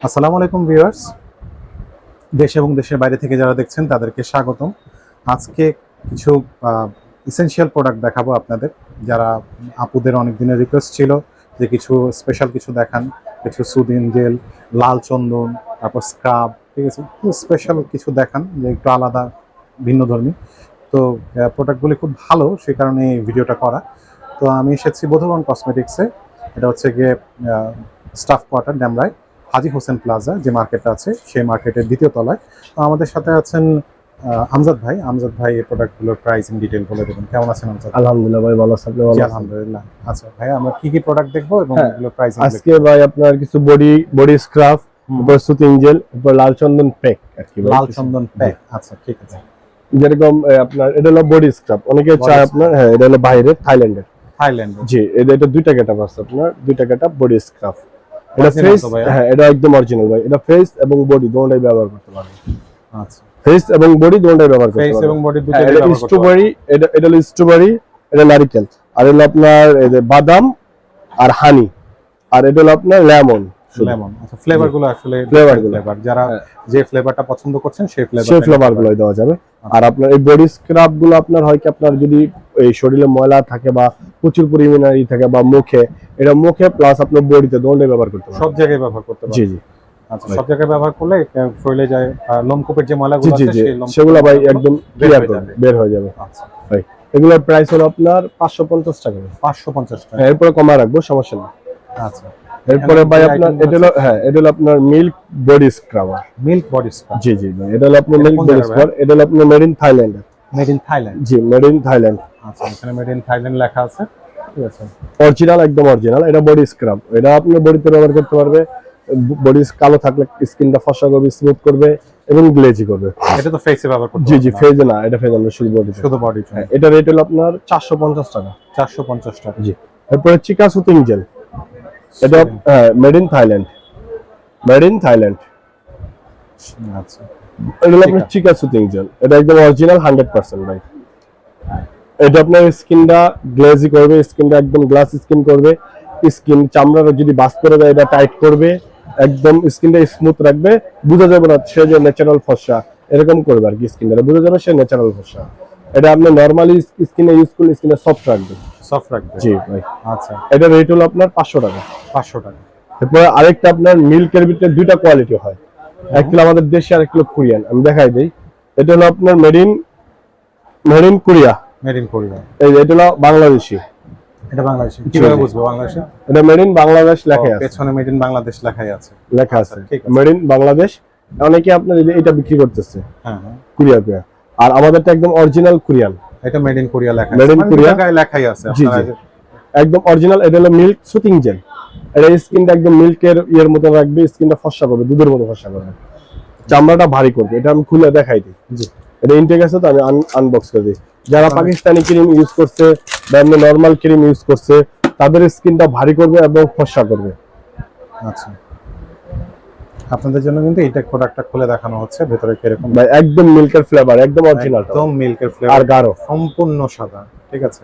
আসসালামু আলাইকুম ভিউয়ার্স, দেশ এবং দেশের বাইরে থেকে যারা দেখছেন তাদেরকে স্বাগতম। আজকে কিছু ইসেনশিয়াল প্রোডাক্ট দেখাবো আপনাদের, যারা আপুদের অনেক দিনের রিকোয়েস্ট ছিল যে কিছু স্পেশাল কিছু দেখান, কিছু সুদিন জেল, লাল চন্দন, তারপর স্ক্রাব, ঠিক আছে, স্পেশাল কিছু দেখান যে একটু আলাদা ভিন্নধর্মী। তো প্রোডাক্টগুলি খুব ভালো, সেই কারণে এই ভিডিওটা করা। তো আমি এসেছি বোধগণ কসমেটিক্সে। এটা হচ্ছে গিয়ে স্টাফ কোয়ার্টার ড্যামরায়, হাজী হোসেন প্লাজা যে মার্কেটটা আছে সেই মার্কেটের দ্বিতীয় তলায়। তো আমাদের সাথে আছেন আমজাদ ভাই এই প্রোডাক্টগুলোর প্রাইসিং ডিটেল বলে দেবেন। কেমন আছেন আমজাদ? আলহামদুলিল্লাহ ভাই, ভালো আছেন? আপনি ভালো জি আছেন? আলহামদুলিল্লাহ। আচ্ছা ভাই, আমরা কি কি প্রোডাক্ট দেখবো এবং এগুলোর প্রাইসিং আজকে ভাই আপনার কিছু বডি স্ক্রাব, তারপর সুতিং জেল, তারপর লাল চন্দন প্যাক আর কি ভাই। লাল চন্দন প্যাক, আচ্ছা ঠিক আছে। যেরকম আপনার এটা হলো বডি স্ক্রাব, অনেকে চায় আপনার, হ্যাঁ এটা হলো বাইরে থাইল্যান্ডের। জি, এটা দুইটা গেটআপ আছে আপনার, দুইটা গেটআপ বডি স্ক্রাব। এটা ফেস, হ্যাঁ এটা একদম অরিজিনাল ভাই। এটা ফেস এবং বডি দুটোই ব্যবহার করতে পারবেন। আচ্ছা, ফেস এবং বডি দুটোই ব্যবহার করতে পারবেন। ফেস এবং বডি দুটোই ব্যবহার করতে পারবেন। এটা হলো স্ট্রবেরি, এটা নারকেল, আর হলো আপনার এই যে বাদাম আর হানি, আর এটা হলো আপনার লেমন। আচ্ছা, ফ্লেভার গুলো আসলে যারা যে ফ্লেভারটা পছন্দ করছেন সেই ফ্লেভার গুলো দেওয়া যাবে। আর আপনার এই বডি স্ক্রাব গুলো আপনার হয় কি, আপনার যদি এই শরীরে ময়লা থাকে বা প্রচুর পরিমাণে থাকে বা মুখে, এটা মুখে প্লাস আপনার বডিতে দুটোই ব্যবহার করতে পারবেন, সব জায়গায় ব্যবহার করতে পারবেন। জি জি। আচ্ছা, সব জায়গায় ব্যবহার করলে শরীরে যায় লোমকূপের যে ময়লাগুলো আছে সেই সেগুলো ভাই একদম ক্লিয়ার করবে, বের হয়ে যাবে। আচ্ছা ভাই এগুলোর প্রাইস হলো আপনার 550 টাকা। 550 টাকা, এরপরে কমা রাখবো, সমস্যা নেই। আচ্ছা, এরপরে ভাই আপনার এটা হলো, হ্যাঁ এটা হলো আপনার milk body scrub. Milk body scrub, জি জি ভাই, এটা হলো আপনার মিল্ক বডি স্ক্রাব। এটা হলো আপনার made in Thailand. G, made in Thailand. আচ্ছা, এখানে মেড ইন থাইল্যান্ড লেখা আছে, ঠিক আছে। অরিজিনাল, একদম অরিজিনাল। এটা বডি স্ক্রাব, এটা আপনি বডিতে ব্যবহার করতে পারবে। বডি কালো থাকলে স্কিনটা ফর্সা করবে, স্মুথ করবে এবং গ্লেজি করবে। এটা তো ফেসে ব্যবহার করতে জি জি, ফেজে না, এটা ফেজ না, শুধু বডি, শুধু বডি। এটা রেট হলো আপনার 450 টাকা। 450 টাকা, জি। এরপরে চিকা সুতিং জেল, এটা মেড ইন থাইল্যান্ড, আচ্ছা। এটা হলো আপনার চিকা সুতিং জেল। এটা একদম অরিজিনাল 100% ভাই। এটা আপনার স্কিনটা গ্লেজি করবে, স্কিনটা একদম গ্লাস স্কিন করবে। স্কিন চামড়াটা যদি বাস করে দেয় এটা টাইট করবে, একদম স্কিনটা স্মুথ রাখবে। বোঝা যাবে না সে যে ন্যাচারাল ফর্সা, এরকম করবে আর কি। স্কিনটা বোঝা যাবে সে ন্যাচারাল ফর্সা। এটা আপনি নরমালি স্কিনে ইউজ করলে স্কিনটা সফট রাখবে, জি ভাই। আচ্ছা, এটা রেট হলো আপনার 500 টাকা। 500 টাকা। এরপরে আরেকটা আপনার মিল্কের ভিতরে দুইটা কোয়ালিটি হয়, এক কিলো আমাদের দেশি আর এক কিলো কোরিয়ান। আমি দেখাই দেই। এটা হলো আপনার মেড ইন কোরিয়া, এই এটা হলো বাংলাদেশি। এটা বাংলাদেশি, কিভাবে বুঝবো বাংলাদেশি? এটা মেড ইন বাংলাদেশ লেখা আছে, পেছনে মেড ইন বাংলাদেশ লেখাই আছে, লেখা আছে মেড ইন বাংলাদেশ। অনেকে আপনার এটা বিক্রি করতেছে, হ্যাঁ কোরিয়া। আর আমাদেরটা একদম অরিজিনাল কোরিয়ান। এটা মেড ইন কোরিয়া লেখা আছে, মেড ইন কোরিয়া গায়ে লেখাই আছে, জি জি, একদম অরিজিনাল। এটা হলো মিল্ক সুতিং জেল। এটা স্কিনটা একদম মিল্কের ইয়ের মতো রাখবে, স্কিনটা ফর্সা করবে, দুধের মতো ফর্সা করবে, চামড়াটা ভারী করবে। এটা আমি খুলে দেখাই দিই। জি, এটা ইনটেক আছে তো, আমি আনবক্স করে দিই। যারা পাকিস্তানি ক্রিম ইউজ করছে বা এমনি নরমাল ক্রিম ইউজ করছে, তাদের স্কিনটা ভারী করবে এবং ফর্সা করবে। আচ্ছা, আপনাদের জন্য কিন্তু এইটা প্রোডাক্টটা খুলে দেখানো হচ্ছে, ভেতরে কিরকম ভাই। একদম মিল্কের ফ্লেভার, একদম অরিজিনাল, একদম মিল্কের ফ্লেভার আর গাঢ়, সম্পূর্ণ সাদা, ঠিক আছে।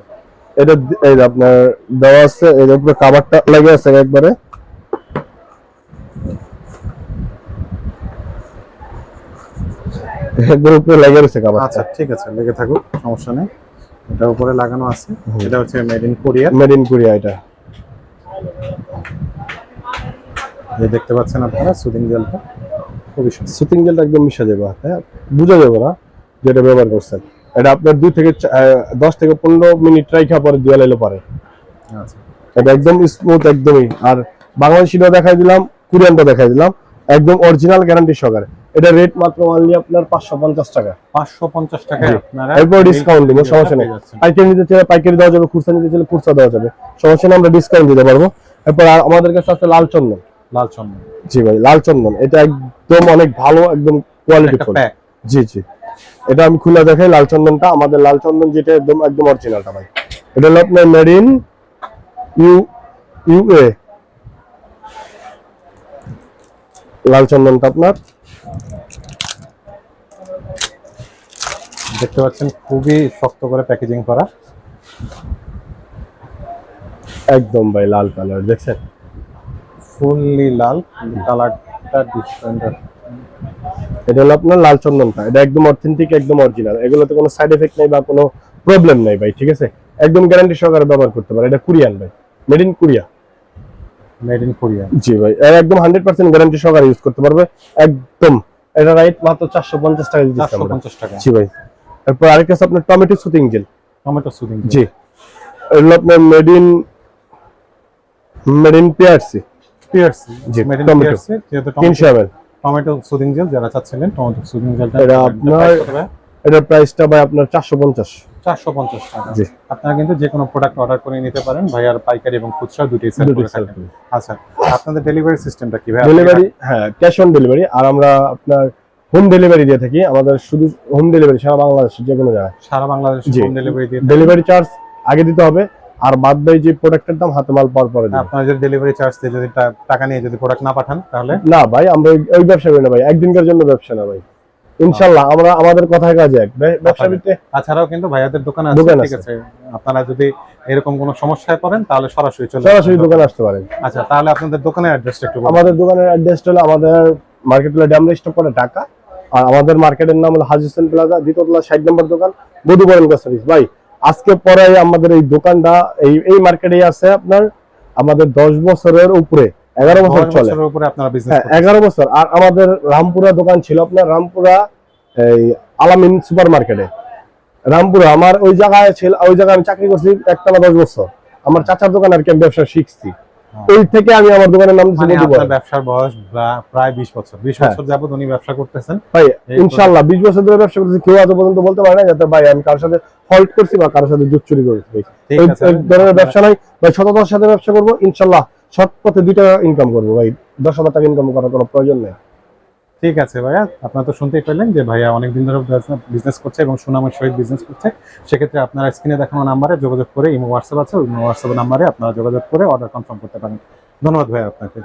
এটা এই যে আপনার দেওয়া আছে, এর উপরে কভারটা লেগে আছে একবারে, একবার উপরে লেগে আছে কভার। আচ্ছা ঠিক আছে, লেগে থাকুক, সমস্যা নেই। এটা উপরে লাগানো আছে। এটা হচ্ছে মেড ইন কোরিয়া। এটা এই দেখতে পাচ্ছেন আপনারা সুদিং জেলটা, খুবই সুন্দর। সুতিং জেলটা একদম মিশে যাবে, হ্যাঁ বুঝা যাবে না যেটা ব্যবহার করছেন। এটা আপনার 2 থেকে 10 থেকে 15 মিনিট রাখা পরে দিয়ে লাইলে পারে। আচ্ছা, এটা একদম স্মুথ একদমই। আর বাংলাদেশিটা দেখাই দিলাম, কোরিয়ানটা দেখাই দিলাম, একদম অরিজিনাল গ্যারান্টি সহকারে। এটা রেট মাত্র অনলি আপনার 550 টাকা। 550 টাকায় আপনারা এরপর ডিসকাউন্ট দিব, সমস্যা নেই। পাইকারি নিতে চাইলে পাইকারি দেওয়া যাবে, খুচরা নিতে চাইলে খুচরা দেওয়া যাবে, সমস্যা নেই, আমরা ডিসকাউন্ট দিতে পারবো। এরপর আমাদের কাছে আছে লাল চন্দন। জি ভাই, লাল চন্দন। এটা একদম অনেক ভালো, একদম কোয়ালিটি ফুল। জি জি, এটা আমি খুলে দেখাই। লাল চন্দনটা, আমাদের লাল চন্দন যেটা একদম অরিজিনালটা ভাই। এটা হলো আপনার মেড ইন ইউএ লাল চন্দনটা আপনার দেখতে পাচ্ছেন, খুবই শক্ত করে প্যাকেজিং করা, একদম ভাই লাল কালার, দেখছেন ফুললি লাল কালার, একটা ডিফেন্ডার। এটা হলো আপনার লাল চন্দনটা, এটা একদম অথেন্টিক, একদম অরিজিনাল, এগুলোতে কোনো সাইড এফেক্ট নাই বা কোনো প্রবলেম নাই ভাই, ঠিক আছে, একদম গ্যারান্টি সহকারে ব্যবহার করতে পারে। এটা কোরিয়ান ভাই, made in Korea. Made in Korea. জি ভাই, এর একদম 100% গ্যারান্টি সহকারে ইউজ করতে পারবে একদম। এটা রাইট মাত্র 450 টাকা দিচ্ছি আমরা। 450 টাকা। জি ভাই। তারপর আরেকটা আছে আপনার tomato soothing gel. Tomato soothing. জি, এগুলো আপনার মেড ইন পিআরসি। পিআরসি। জি, মেড ইন টমেটো পিআরসি, যেহেতু 300 ml। টমেটো সুদিং জেল যারা চাচ্ছিলেন, টমেটো সুদিং জেলটা এটা আপনার, এটার প্রাইসটা ভাই আপনার 450। 450 টাকা। জি। আপনারা কিন্তু যে কোনো প্রোডাক্ট অর্ডার করে নিতে পারেন, ভাইয়ার পাইকারি এবং খুচরা দুটোই সেল করে থাকেন। আচ্ছা, আপনাদের ডেলিভারি সিস্টেমটা কি ভাই? ডেলিভারি, হ্যাঁ, ক্যাশ অন ডেলিভারি। আর আমরা আপনার হোম ডেলিভারি দিয়ে থাকি, আমাদের শুধু হোম ডেলিভারি সারা বাংলাদেশে যে কোনো জায়গায়। সারা বাংলাদেশে হোম ডেলিভারি দিয়ে ডেলিভারি চার্জ আগে দিতে হবে, আর বাদ বাকি যে প্রোডাক্টের দাম হাতে মাল পাওয়ার পরে দিবেন। আপনারা যদি ডেলিভারি চার্জ দিয়ে যদি টাকা নিয়ে যদি প্রোডাক্ট না পাঠান তাহলে? না ভাই, আমরা ওই ব্যবসা করি না ভাই, একদিনকার জন্য ব্যবসা না ভাই, ইনশাআল্লাহ আমরা আমাদের কথায় কাজে এক ব্যবসা ভিত্তি। তাছাড়াও কিন্তু ভাইয়াদের দোকান আছে, ঠিক আছে, আপনারা যদি এরকম কোনো সমস্যায় পড়েন তাহলে সরাসরি দোকানে আসতে পারেন। আচ্ছা, তাহলে আপনাদের দোকানের অ্যাড্রেসটা একটু বলুন। আমাদের দোকানের অ্যাড্রেসটা হলো আমাদের মার্কেট হলো ড্যামরা স্টপ করে ঢাকা, আর আমাদের মার্কেটের নাম হলো হাজি হোসেন প্লাজা, দ্বিতীয়তলা 60 নম্বর দোকান, মধুবরণ গ্রোসারিজ। ভাই আজকে পরে আমাদের এই দোকানটা এই মার্কেটেই আছে আপনার, আমাদের 10 বছরের উপরে, 11 বছর চলে। 10 বছরের উপরে আপনারা বিজনেস করেন? 11 বছর। আর আমাদের রামপুরা দোকান ছিল আপনার, রামপুরা এই আলামিন সুপার মার্কেটে, রামপুরা। আমার ওই জায়গায় ছিল, ওই জায়গায় আমি চাকরি করছি একটানা 10 বছর। আমার চাচার দোকান আর কি আমি ব্যবসা শিখছি, ওই থেকে আমি আমার দোকানের নাম দিয়েছি মধুবরণ। আপনার ব্যবসার বয়স প্রায় 20 বছর। 20 বছর যাবত উনি ব্যবসা করতেছেন ভাই, ইনশাআল্লাহ 20 বছর ধরে ব্যবসা করতেছি। কেউ আজ পর্যন্ত বলতে পারে না যাতে ভাই আমি কারোর সাথে ফল্ট করছি বা কারোর সাথে জুট চুরি করেছি। এই ধরনের ব্যবসা নাই ভাই, সততার সাথে ব্যবসা করবো ইনশাআল্লাহ, সৎ পথে 2 টাকা ইনকাম করবো ভাই, 10,000 টাকা ইনকাম করার কোনো প্রয়োজন নেই। ঠিক আছে ভাইয়া, আপনারা তো শুনতেই পেলেন যে ভাইয়া অনেকদিন ধরে বিজনেস করছে এবং সুনামের সহিত বিজনেস করছে। সেক্ষেত্রে আপনারা স্ক্রিনে দেখানো নাম্বারে যোগাযোগ করে, ইমো হোয়াটসঅ্যাপ আছে, ওই হোয়াটসঅ্যাপ নাম্বারে আপনারা যোগাযোগ করে অর্ডার কনফার্ম করতে পারেন। ধন্যবাদ ভাইয়া আপনাকে।